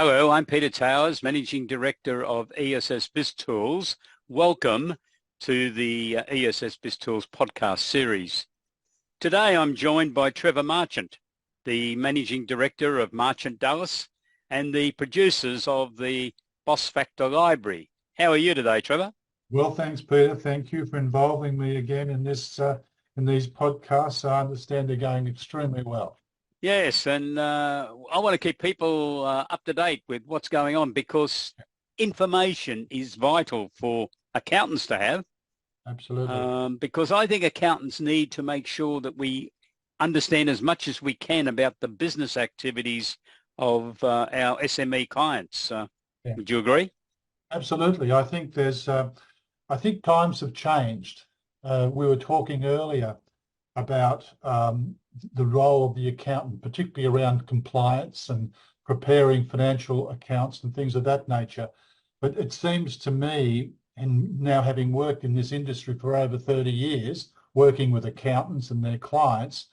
Hello, I'm Peter Towers, Managing Director of ESS BIZTOOLS. Welcome to the ESS BIZTOOLS podcast series. Today I'm joined by Trevor Marchant, the Managing Director of Marchant Dallas and the producers of the Boss Factor Library. How are you today, Trevor? Well, thanks, Peter. Thank you for involving me again in these podcasts. I understand they're going extremely well. Yes, and I want to keep people up to date with what's going on because information is vital for accountants to have. Absolutely. Because I think accountants need to make sure that we understand as much as we can about the business activities of our SME clients. Yeah. Would you agree? Absolutely. I think I think times have changed. We were talking earlier about the role of the accountant, particularly around compliance and preparing financial accounts and things of that nature. But it seems to me, and now having worked in this industry for over 30 years, working with accountants and their clients,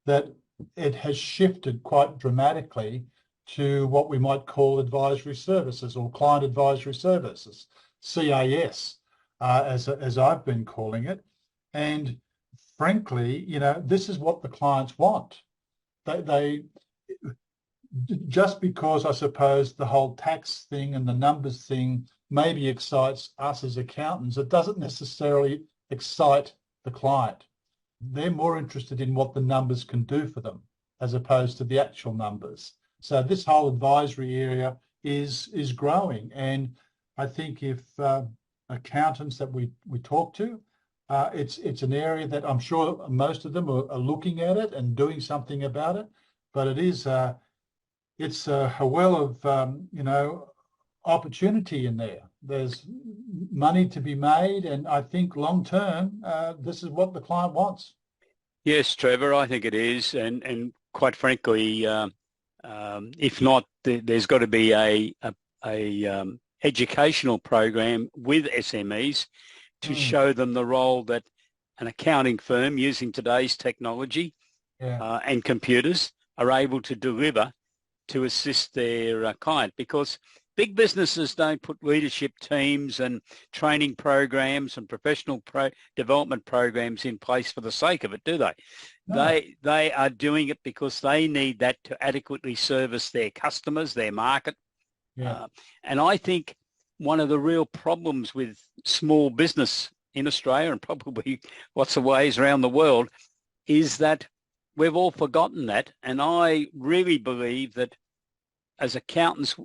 that it has shifted quite dramatically to what we might call advisory services or client advisory services, CAS, as I've been calling it. And frankly, this is what the clients want. They just because I suppose the whole tax thing and the numbers thing maybe excites us as accountants, it doesn't necessarily excite the client. They're more interested in what the numbers can do for them as opposed to the actual numbers. So this whole advisory area is growing. And I think if accountants that we talk to, it's an area that I'm sure most of them are looking at it and doing something about it. But it's a well of opportunity in there. There's money to be made, and I think long term, this is what the client wants. Yes, Trevor, I think it is, and quite frankly, if not, there's got to be a educational program with SMEs to show them the role that an accounting firm using today's technology and computers are able to deliver to assist their client, because big businesses don't put leadership teams and training programs and professional development programs in place for the sake of it, do they? No. They are doing it because they need that to adequately service their customers, their market. Yeah. And I think one of the real problems with small business in Australia and probably lots of ways around the world is that we've all forgotten that. And I really believe that as accountants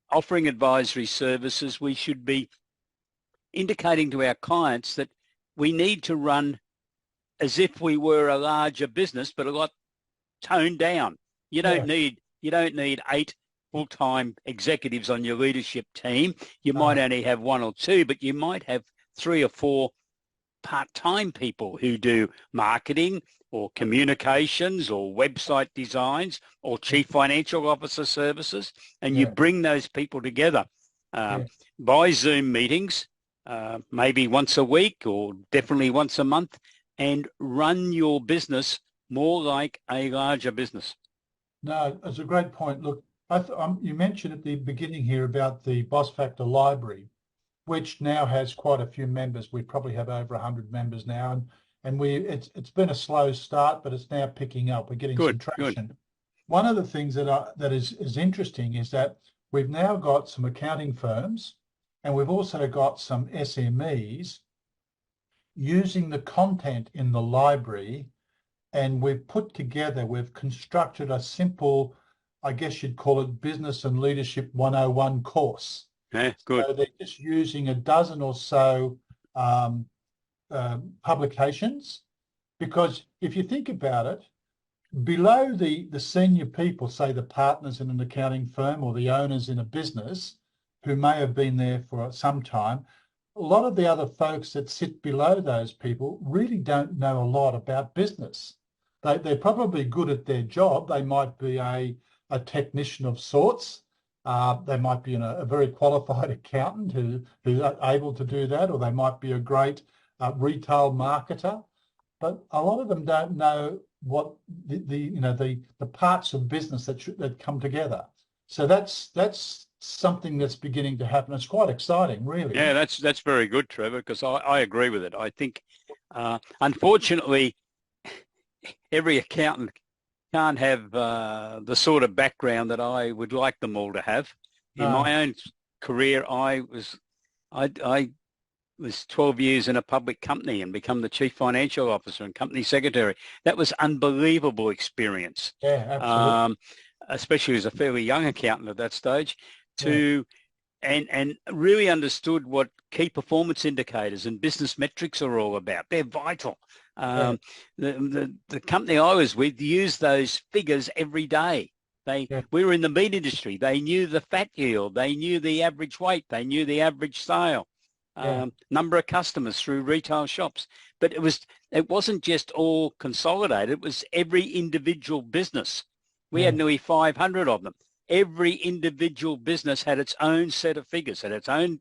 offering advisory services, we should be indicating to our clients that we need to run as if we were a larger business, but a lot toned down. You don't need 8 full-time executives on your leadership team. You might only have 1 or 2, but you might have 3 or 4 part-time people who do marketing or communications or website designs or chief financial officer services, and you bring those people together by Zoom meetings, maybe once a week or definitely once a month, and run your business more like a larger business. No, it's a great point. Look, you mentioned at the beginning here about the Boss Factor Library, which now has quite a few members. We probably have over 100 members now, and it's been a slow start, but it's now picking up. We're getting some traction. Good. One of the things that is interesting is that we've now got some accounting firms, and we've also got some SMEs using the content in the library, and we've constructed a simple, I guess you'd call it Business and Leadership 101 course. Yeah, good. So they're just using a dozen or so publications, because if you think about it, below the senior people, say the partners in an accounting firm or the owners in a business who may have been there for some time, a lot of the other folks that sit below those people really don't know a lot about business. They're probably good at their job. They might be a technician of sorts. They might be a very qualified accountant who's able to do that, or they might be a great retail marketer. But a lot of them don't know what the parts of business that come together. So that's something that's beginning to happen. It's quite exciting, really. Yeah, that's very good, Trevor, because I agree with it. I think, unfortunately, every accountant can't have the sort of background that I would like them all to have. In No, my own career, I was 12 years in a public company and become the chief financial officer and company secretary. That was unbelievable experience, yeah, absolutely. um, especially as a fairly young accountant at that stage, Yeah, to and really understood what key performance indicators and business metrics are all about. They're vital. yeah, The company I was with used those figures every day. yeah, We were in the meat industry. They knew the fat yield. They knew the average weight. They knew the average sale, yeah, number of customers through retail shops. But it wasn't just all consolidated. It was every individual business. We had yeah, nearly 500 of them. Every individual business had its own set of figures, had its own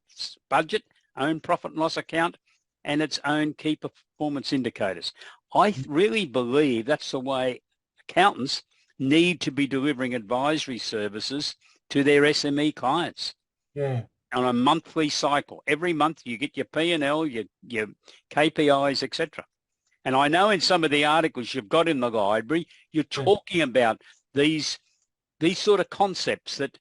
budget, own profit and loss account, and its own key performance indicators. I really believe that's the way accountants need to be delivering advisory services to their SME clients yeah, on a monthly cycle. Every month you get your P&L, your KPIs, etc. And I know in some of the articles you've got in the library, you're yeah. talking about these sort of concepts that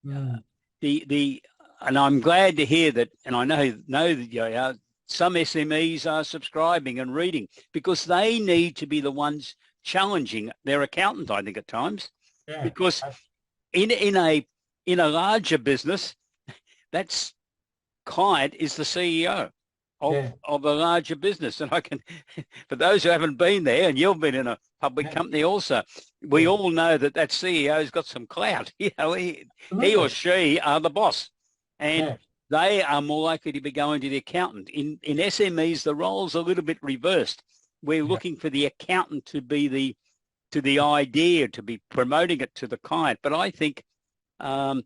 Mm, the and I'm glad to hear that, and I know that some SMEs are subscribing and reading because they need to be the ones challenging their accountant, I think, at times, yeah, because in a larger business, that's client is the CEO yeah, of a larger business. And I can, for those who haven't been there, and you've been in a public yeah, company also, we yeah. all know that CEO's got some clout. He or Absolutely. she are the boss, and Yeah, they are more likely to be going to the accountant. In SMEs, the role's a little bit reversed. We're yeah, looking for the accountant to be the idea, to be promoting it to the client. But I think um,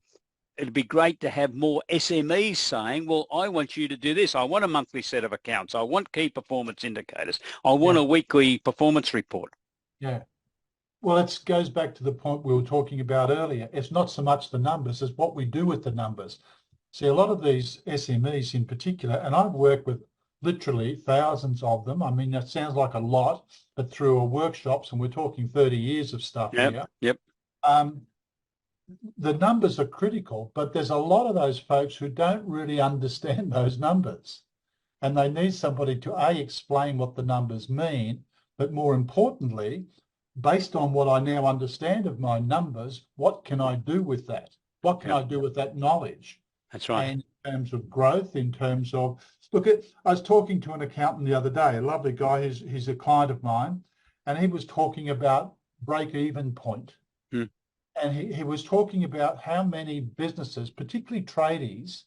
it'd be great to have more SMEs saying, well, I want you to do this. I want a monthly set of accounts. I want key performance indicators. I want yeah, a weekly performance report. yeah. Well, it goes back to the point we were talking about earlier. It's not so much the numbers as what we do with the numbers. See, a lot of these SMEs in particular, and I've worked with literally thousands of them. I mean, that sounds like a lot, but through our workshops, and we're talking 30 years of stuff Yep, here, yep, um, the numbers are critical, but there's a lot of those folks who don't really understand those numbers. And they need somebody to A, explain what the numbers mean, but more importantly, based on what I now understand of my numbers, what can I do with that? What can yep. I do with that knowledge? That's right. And in terms of growth, in terms of, I was talking to an accountant the other day, a lovely guy, he's a client of mine, and he was talking about break-even point. Hmm. And he was talking about how many businesses, particularly tradies,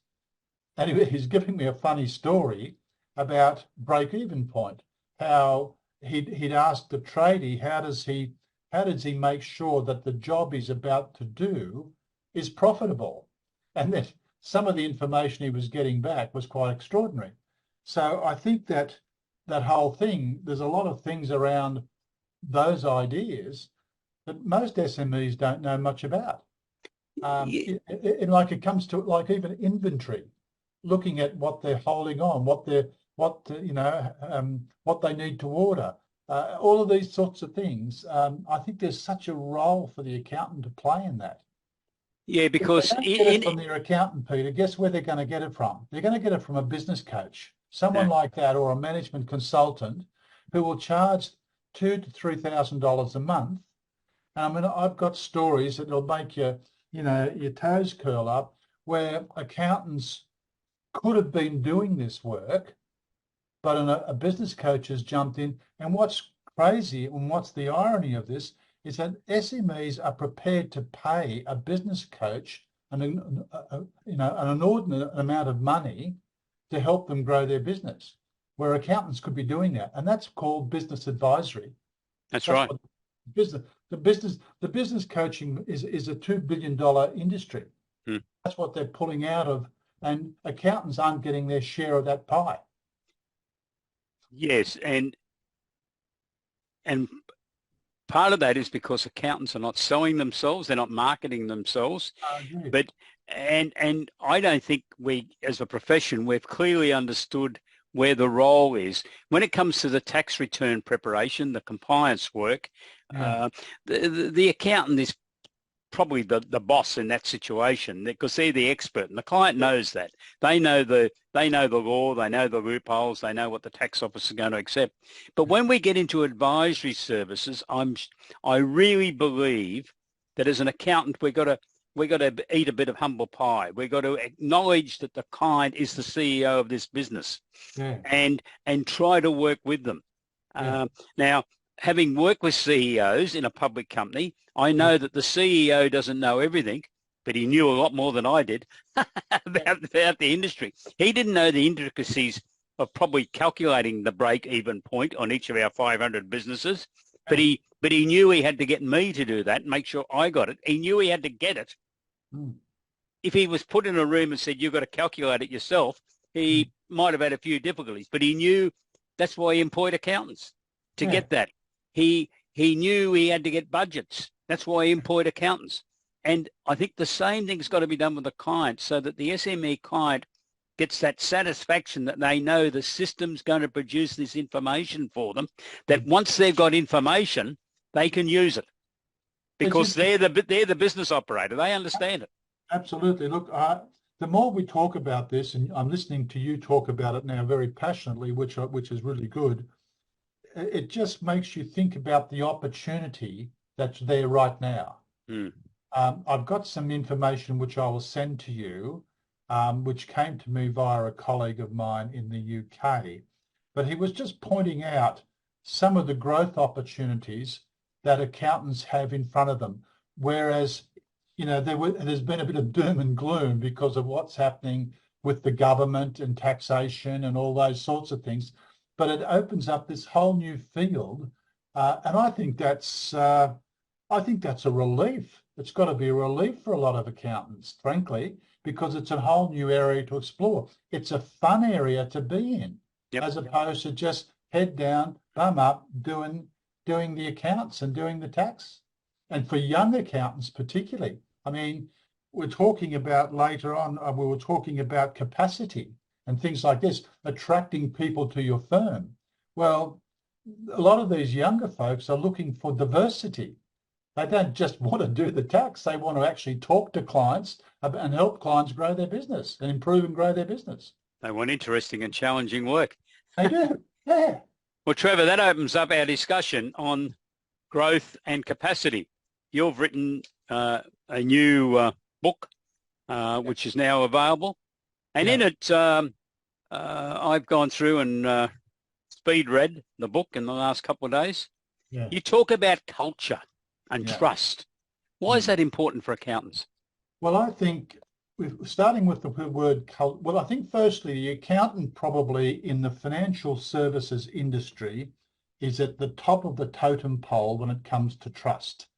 and he's giving me a funny story about break-even point. How he'd asked the tradie, how does he make sure that the job he's about to do is profitable? And that some of the information he was getting back was quite extraordinary. So I think that whole thing, there's a lot of things around those ideas that most SMEs don't know much about. Like it comes to like even inventory, looking at what they're holding on, what they need to order, all of these sorts of things. I think there's such a role for the accountant to play in that. Yeah, If they because don't get it from their accountant, Peter, guess where they're going to get it from? They're going to get it from a business coach, someone yeah, like that, or a management consultant who will charge $2,000 to $3,000 a month. And I mean, I've got stories that will make your toes curl up, where accountants could have been doing this work, but a business coach has jumped in. And what's crazy and what's the irony of this is that SMEs are prepared to pay a business coach an inordinate amount of money to help them grow their business, where accountants could be doing that. And that's called business advisory. that's That's right. what the business coaching is a $2 billion industry. Hmm. That's what they're pulling out of, and accountants aren't getting their share of that pie. Yes, and part of that is because accountants are not selling themselves, they're not marketing themselves. I agree. But and I don't think we, as a profession, we've clearly understood where the role is when it comes to the tax return preparation, the compliance work. Yeah. The accountant is probably the boss in that situation because they're the expert and the client knows that. They know the law, they know the loopholes, they know what the tax office is going to accept. But when we get into advisory services, I really believe that as an accountant we've got to eat a bit of humble pie. We've got to acknowledge that the client is the CEO of this business, Yeah. and try to work with them. Yeah. Now, having worked with CEOs in a public company, I know that the CEO doesn't know everything, but he knew a lot more than I did about the industry. He didn't know the intricacies of probably calculating the break-even point on each of our 500 businesses, but he knew he had to get me to do that and make sure I got it. He knew he had to get it. If he was put in a room and said, you've got to calculate it yourself, he might have had a few difficulties, but he knew that's why he employed accountants to get that. He knew he had to get budgets. That's why he employed accountants. And I think the same thing's got to be done with the client so that the SME client gets that satisfaction that they know the system's going to produce this information for them, that once they've got information, they can use it because they're the business operator. They understand it. Absolutely. Look, the more we talk about this, and I'm listening to you talk about it now very passionately, which is really good, it just makes you think about the opportunity that's there right now. I've got some information which I will send to you, which came to me via a colleague of mine in the UK, but he was just pointing out some of the growth opportunities that accountants have in front of them, whereas there's been a bit of doom and gloom because of what's happening with the government and taxation and all those sorts of things. But it opens up this whole new field, and I think that's a relief. It's got to be a relief for a lot of accountants, frankly, because it's a whole new area to explore. It's a fun area to be in, as opposed to just head down, bum up, doing the accounts and doing the tax. And for young accountants particularly, I mean, we're talking about later on, we were talking about capacity and things like this, attracting people to your firm. Well, a lot of these younger folks are looking for diversity. They don't just want to do the tax. They want to actually talk to clients and help clients grow their business and improve and grow their business. They want interesting and challenging work. They do, yeah. Well, Trevor, that opens up our discussion on growth and capacity. You've written a new book, which is now available. And in it, I've gone through and speed read the book in the last couple of days. Yeah. You talk about culture and trust. Why is that important for accountants? Well, I think, starting with the word culture, well, I think firstly, the accountant probably in the financial services industry is at the top of the totem pole when it comes to trust.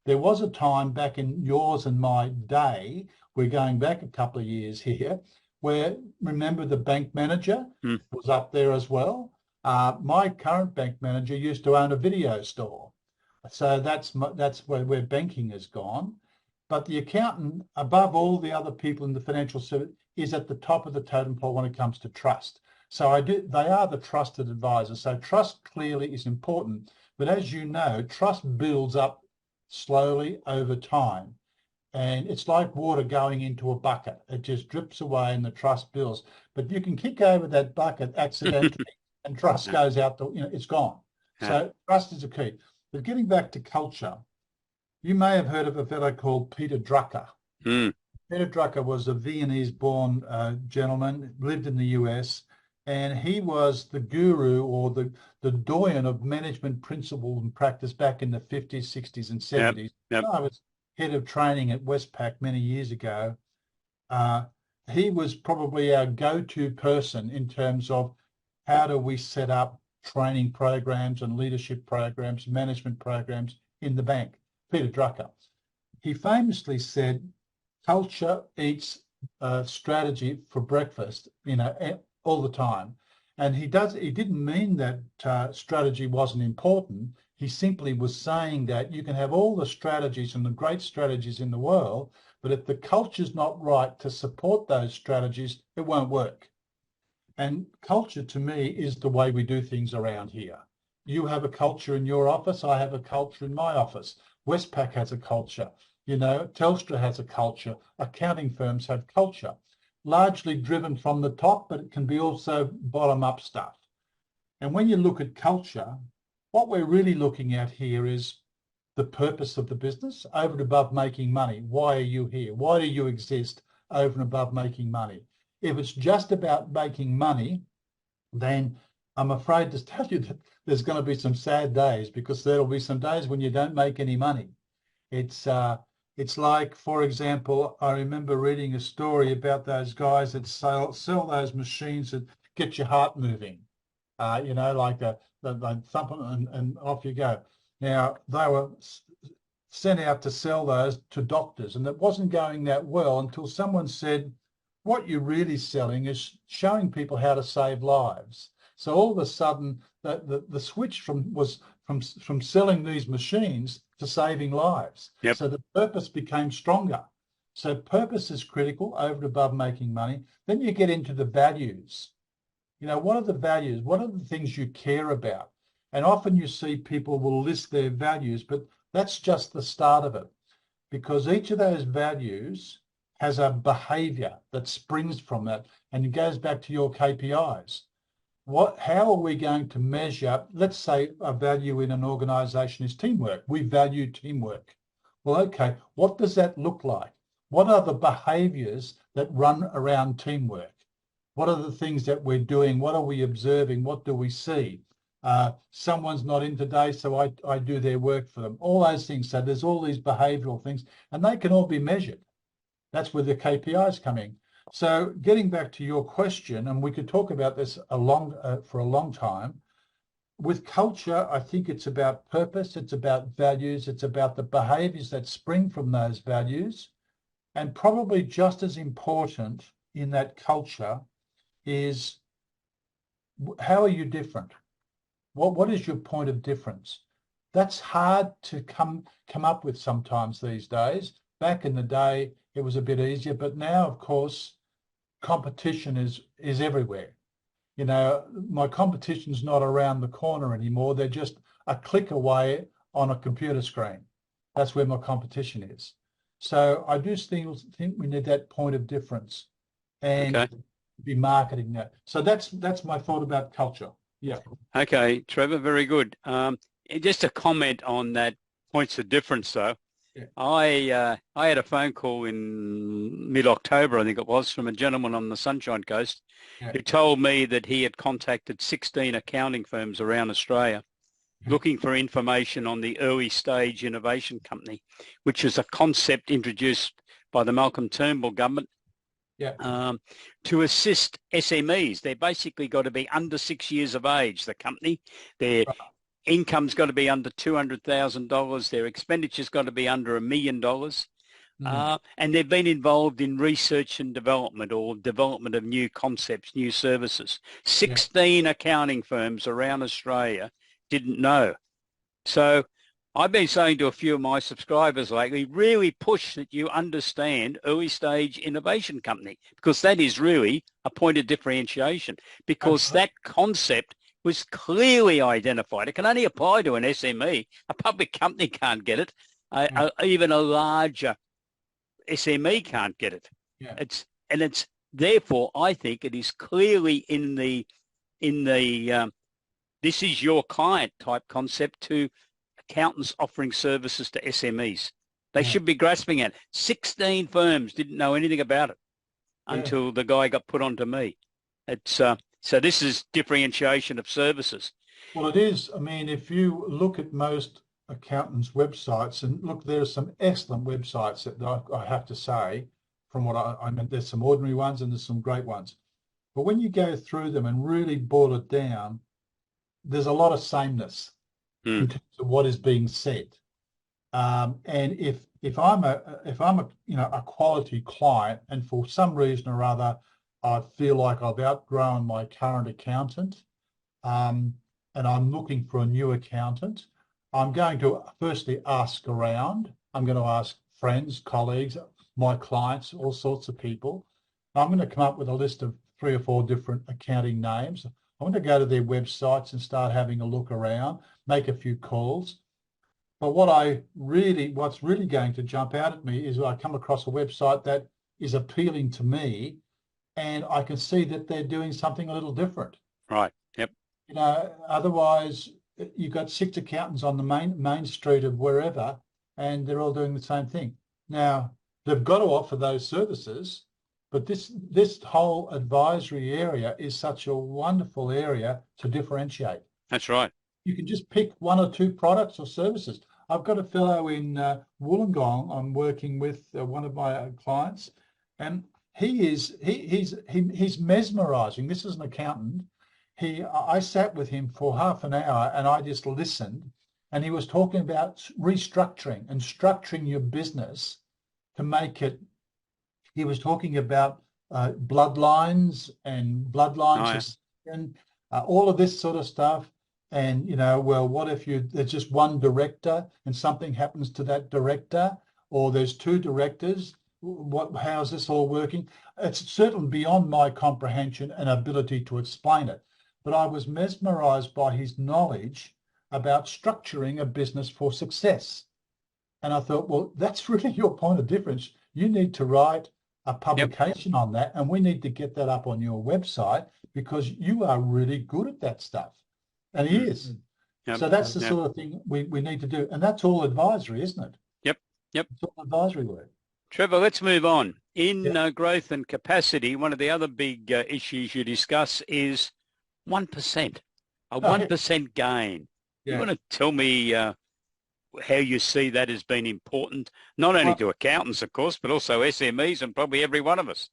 There was a time back in yours and my day, we're going back a couple of years here, where, remember, the bank manager was up there as well. My current bank manager used to own a video store. So that's where banking has gone. But the accountant, above all the other people in the financial service, is at the top of the totem pole when it comes to trust. So they are the trusted advisor. So trust clearly is important. But as you know, trust builds up slowly over time. And it's like water going into a bucket. It just drips away and the trust builds. But you can kick over that bucket accidentally and trust goes out, it's gone. So trust is a key. But getting back to culture, you may have heard of a fellow called Peter Drucker. Peter Drucker was a Viennese-born gentleman, lived in the US, and he was the guru or the doyen of management principles and practice back in the 50s, 60s, and 70s. I was head of training at Westpac many years ago. He was probably our go-to person in terms of how do we set up training programs and leadership programs, management programs in the bank. Peter Drucker. He famously said, culture eats strategy for breakfast, all the time. And he didn't mean that strategy wasn't important. He simply was saying that you can have all the strategies and the great strategies in the world, but if the culture's not right to support those strategies, it won't work. And culture to me is the way we do things around here. You have a culture in your office, I have a culture in my office. Westpac has a culture, Telstra has a culture, accounting firms have culture, largely driven from the top, but it can be also bottom-up stuff. And when you look at culture, what we're really looking at here is the purpose of the business over and above making money. Why are you here? Why do you exist over and above making money? If it's just about making money, then I'm afraid to tell you that there's going to be some sad days, because there'll be some days when you don't make any money. It's like, for example, I remember reading a story about those guys that sell those machines that get your heart moving, like the thump and off you go. Now, they were sent out to sell those to doctors, and it wasn't going that well until someone said, what you're really selling is showing people how to save lives. So all of a sudden, the switch from selling these machines to saving lives. Yep. So the purpose became stronger. So purpose is critical over and above making money. Then you get into the values. What are the values? What are the things you care about? And often you see people will list their values, but that's just the start of it, because each of those values has a behavior that springs from that, and it goes back to your KPIs. How are we going to measure? Let's say a value in an organization is teamwork. We value teamwork. Well, okay, what does that look like? What are the behaviors that run around teamwork? What are the things that we're doing? What are we observing? What do we see? Someone's not in today, so I do their work for them. All those things. So there's all these behavioral things, and they can all be measured. That's where the KPIs come in. So getting back to your question, and we could talk about this for a long time, with culture, I think it's about purpose, it's about values, it's about the behaviours that spring from those values, and probably just as important in that culture is, how are you different? What is your point of difference? That's hard to come up with sometimes these days. Back in the day, it was a bit easier, but now, of course, competition is everywhere. My competition's not around the corner anymore. They're just a click away on a computer screen. That's where my competition is. So I do think we need that point of difference and be marketing that. So that's my thought about culture. Yeah. Okay, Trevor, very good. Just a comment on that points of difference, though. Yeah. I had a phone call in mid-October, I think it was, from a gentleman on the Sunshine Coast who told me that he had contacted 16 accounting firms around Australia looking for information on the early stage innovation company, which is a concept introduced by the Malcolm Turnbull government to assist SMEs. They're basically got to be under 6 years of age, the company. Their income's got to be under $200,000. Their expenditure's got to be under $1 million. And they've been involved in research and development, or development of new concepts, new services. 16 accounting firms around Australia didn't know. So I've been saying to a few of my subscribers lately, really push that you understand early stage innovation company, because that is really a point of differentiation, because that concept was clearly identified. It can only apply to an SME. A public company can't get it. Even a larger SME can't get it. It's therefore, I think it is clearly in the this is your client type concept to accountants offering services to SMEs. They should be grasping at. 16 firms didn't know anything about it until the guy got put onto me. It's so this is differentiation of services. Well, it is. I mean, if you look at most accountants' websites, and look, there are some excellent websites that I have to say, from what I mean, there's some ordinary ones and there's some great ones. But when you go through them and really boil it down, there's a lot of sameness in terms of what is being said. And if I'm a quality client, and for some reason or other I feel like I've outgrown my current accountant, and I'm looking for a new accountant. I'm going to firstly ask around. I'm going to ask friends, colleagues, my clients, all sorts of people. I'm going to come up with a list of 3 or 4 different accounting names. I want to go to their websites and start having a look around, make a few calls. But what's really going to jump out at me is I come across a website that is appealing to me, and I can see that they're doing something a little different. Right. Yep. Otherwise you've got 6 accountants on the main street of wherever, and they're all doing the same thing. Now, they've got to offer those services, but this whole advisory area is such a wonderful area to differentiate. That's right. You can just pick 1 or 2 products or services. I've got a fellow in Wollongong I'm working with, one of my clients, and he's mesmerizing. This is an accountant. I sat with him for half an hour and I just listened, and he was talking about restructuring and structuring your business to make it. He was talking about bloodlines and bloodlines, and all of this sort of stuff. And, well, what if there's just one director and something happens to that director, or there's 2 directors? How's this all working? It's certainly beyond my comprehension and ability to explain it. But I was mesmerized by his knowledge about structuring a business for success. And I thought, well, that's really your point of difference. You need to write a publication on that, and we need to get that up on your website because you are really good at that stuff. And he is. Yep. So that's the sort of thing we need to do. And that's all advisory, isn't it? Yep. It's all advisory work. Trevor, let's move on. In growth and capacity, one of the other big issues you discuss is 1%, a 1% gain. You want to tell me how you see that as being important, not only to accountants, of course, but also SMEs and probably every one of us?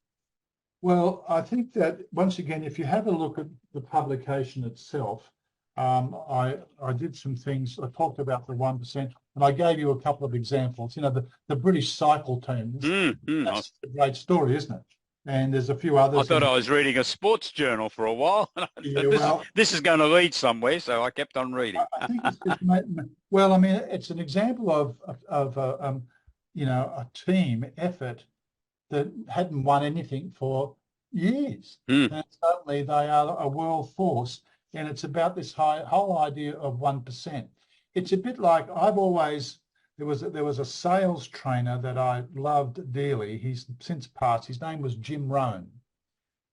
Well, I think that, once again, if you have a look at the publication itself, I did some things. I talked about the 1%, and I gave you a couple of examples. The British cycle team. That's a great story, isn't it? And there's a few others. I thought I was reading a sports journal for a while. This is going to lead somewhere, so I kept on reading. I think it's just, well, I mean, it's an example of a team effort that hadn't won anything for years, and suddenly they are a world force. And it's about this whole idea of 1%. It's a bit like there was a sales trainer that I loved dearly. He's since passed. His name was Jim Rohn,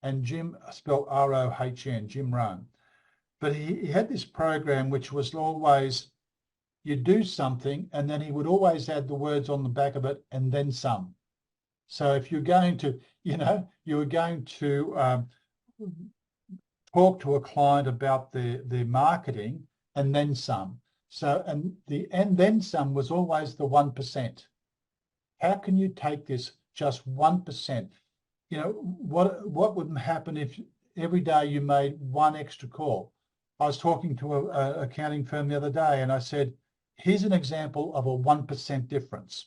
and Jim spelled R-O-H-N, Jim Rohn. But he had this program which was always, you do something, and then he would always add the words on the back of it, and then some. So if you're going to, you were going to talk to a client about their marketing, and then some. So, and then some was always the 1%. How can you take this just 1%? What would happen if every day you made 1 extra call? I was talking to an accounting firm the other day, and I said, here's an example of a 1% difference.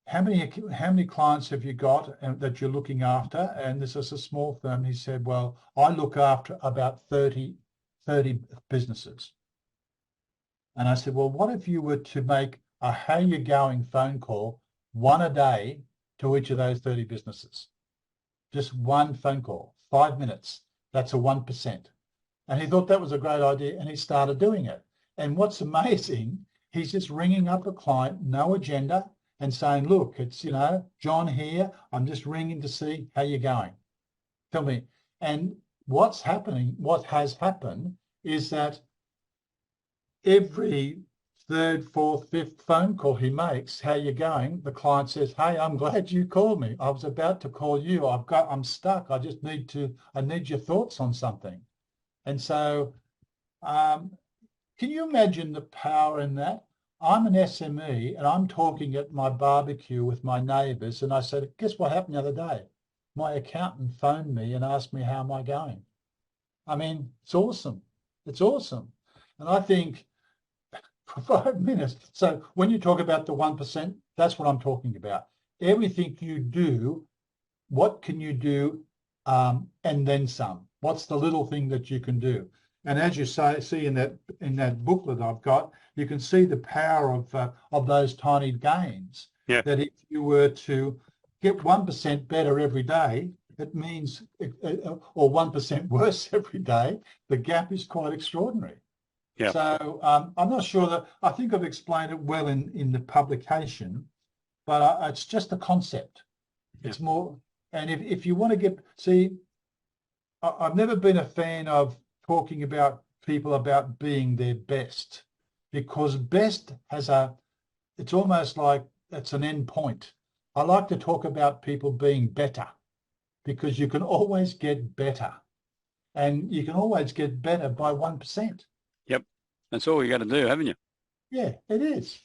How many clients have you got that you're looking after? And this is a small firm. He said, well, I look after about 30 businesses. And I said, well, what if you were to make a how you going phone call, 1 a day to each of those 30 businesses? Just 1 phone call, 5 minutes. That's a 1%. And he thought that was a great idea, and he started doing it. And what's amazing, he's just ringing up a client, no agenda, and saying, look, it's, John here. I'm just ringing to see how you're going. Tell me. And what has happened is that every 3rd, 4th, 5th phone call he makes, how you going? The client says, hey, I'm glad you called me. I was about to call you. I'm stuck. I need your thoughts on something. And so can you imagine the power in that? I'm an SME and I'm talking at my barbecue with my neighbours, and I said, guess what happened the other day? My accountant phoned me and asked me how am I going. I mean, it's awesome. It's awesome. And I think for 5 minutes. So when you talk about the 1%, that's what I'm talking about. Everything you do, what can you do and then some. What's the little thing that you can do? And as you see in that booklet I've got, you can see the power of those tiny gains. Yeah. That if you were to get 1% better every day, it means, or 1% worse every day, the gap is quite extraordinary. Yeah. So I'm not sure that, I think I've explained it well in the publication, but it's just a concept. It's more, and if you want to I've never been a fan of talking about people about being their best, because best it's almost like it's an end point. I like to talk about people being better, because you can always get better, and you can always get better by 1%. Yep. That's all you got to do, haven't you? Yeah, it is.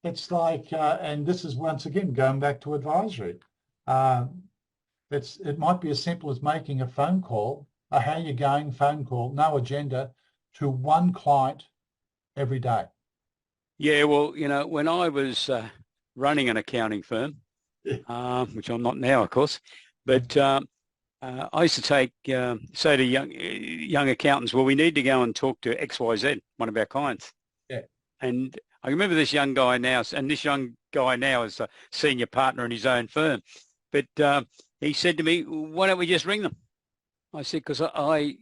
It's like, and this is once again going back to advisory. It might be as simple as making a phone call, a how you going phone call, no agenda, to one client every day. Yeah, well, when I was running an accounting firm, which I'm not now, of course, but I used to say to young accountants, well, we need to go and talk to XYZ, one of our clients. Yeah. And I remember this young guy now, and this young guy now is a senior partner in his own firm. But he said to me, why don't we just ring them? I said, because I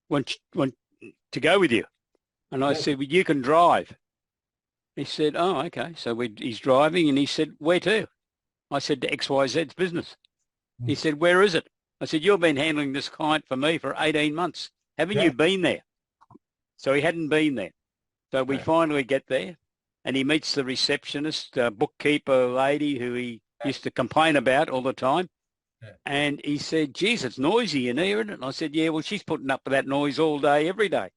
want to go with you. And I said, well, you can drive. He said, oh, okay. So he's driving, and he said, where to? I said, to XYZ's business. He said, where is it? I said, you've been handling this client for me for 18 months. Haven't you been there? So he hadn't been there. So we finally get there, and he meets the receptionist, bookkeeper lady who he used to complain about all the time. And he said, geez, it's noisy in here, isn't it? And I said, yeah, well, she's putting up with that noise all day, every day.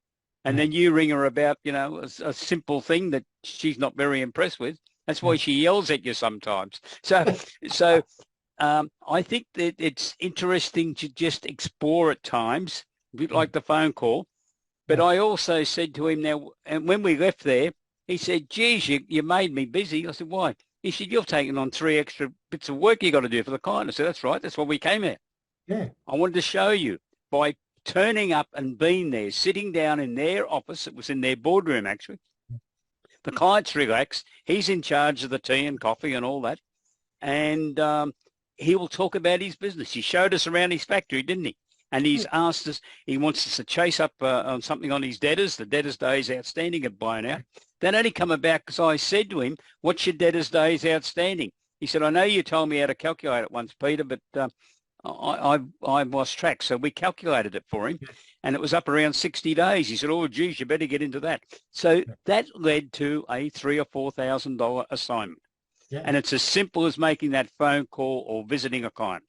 And then you ring her about, a simple thing that she's not very impressed with. That's why she yells at you sometimes. So I think that it's interesting to just explore at times, a bit like the phone call. But I also said to him now, and when we left there, he said, geez, you made me busy. I said, why? He said, you've taken on 3 extra bits of work you got to do for the client. I said, that's right. That's why we came here. Yeah. I wanted to show you by turning up and being there, sitting down in their office. It was in their boardroom, actually. The client's relaxed. He's in charge of the tea and coffee and all that. And he will talk about his business. He showed us around his factory, didn't he? And he's asked us, he wants us to chase up on something on his debtors. The debtors' days outstanding had blown out. That only come about because I said to him, what's your debtors' days outstanding? He said, I know you told me how to calculate it once, Peter, but I lost track. So we calculated it for him, and it was up around 60 days. He said, oh, geez, you better get into that. So that led to a $3,000 or $4,000 assignment. Yeah. And it's as simple as making that phone call or visiting a client.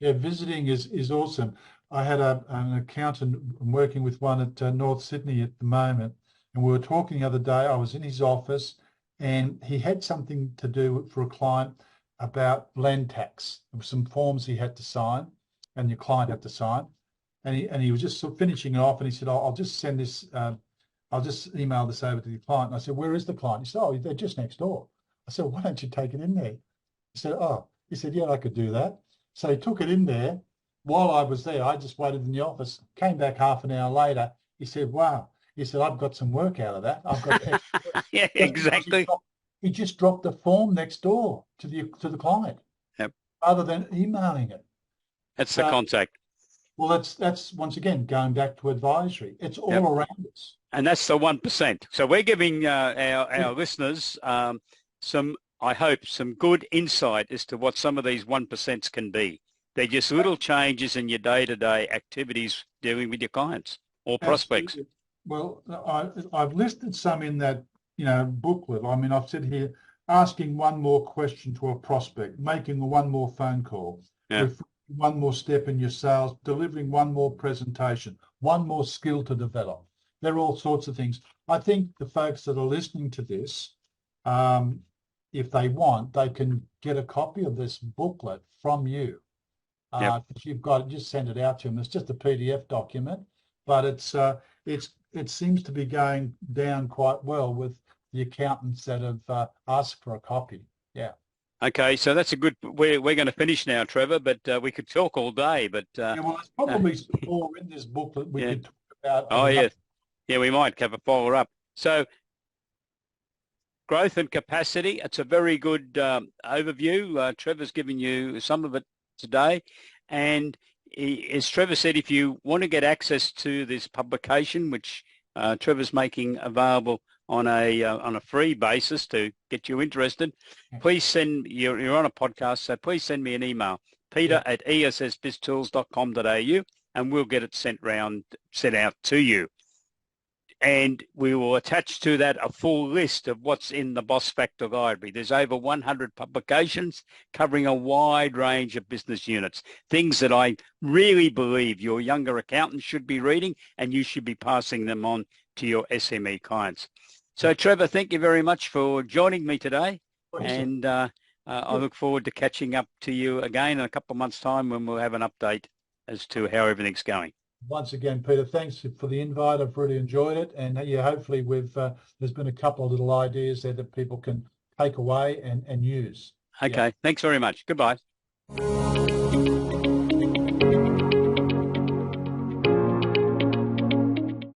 Yeah, visiting is awesome. I had an accountant, I'm working with one at North Sydney at the moment, and we were talking the other day. I was in his office, and he had something to do for a client about land tax. There were some forms he had to sign, and your client had to sign, and he was just sort of finishing it off, and he said, I'll just send this, I'll just email this over to the client. And I said, where is the client? He said, oh, they're just next door. I said, why don't you take it in there? He said, yeah, I could do that. So he took it in there. While I was there, I just waited in the office, came back half an hour later. He said, wow. He said, I've got some work out of that. I've got yeah, exactly. He just dropped the form next door to the client, rather than emailing it. That's the contact. Well, that's once again going back to advisory. It's all around us. And that's the 1%. So we're giving our listeners some good insight as to what some of these 1% can be. They're just little changes in your day-to-day activities dealing with your clients or prospects. Absolutely. Well, I've listed some in that booklet. I mean, I've said here, asking one more question to a prospect, making one more phone call, one more step in your sales, delivering one more presentation, one more skill to develop. There are all sorts of things. I think the folks that are listening to this, if they want, they can get a copy of this booklet from you. If you've got it, just send it out to them. It's just a PDF document, but it seems to be going down quite well with the accountants that have asked for a copy. Yeah. Okay, so that's a good. We're going to finish now, Trevor, but we could talk all day. But Yeah, well, there's probably some more in this book that we yeah. could talk about at Oh another. yeah, we might have a follow up. So growth and capacity. It's a very good overview. Trevor's given you some of it today, and as Trevor said, if you want to get access to this publication, which Trevor's making available on a free basis to get you interested, please send. You're on a podcast, so please send me an email, peter@essbiztools.com.au, and we'll get it sent out to you. And we will attach to that a full list of what's in the Boss Factor Library. There's over 100 publications covering a wide range of business units, things that I really believe your younger accountants should be reading, and you should be passing them on to your SME clients. So, Trevor, thank you very much for joining me today. And I look forward to catching up to you again in a couple of months' time when we'll have an update as to how everything's going. Once again, Peter, thanks for the invite. I've really enjoyed it. And yeah, hopefully there's been a couple of little ideas there that people can take away and use. Okay, thanks very much. Goodbye.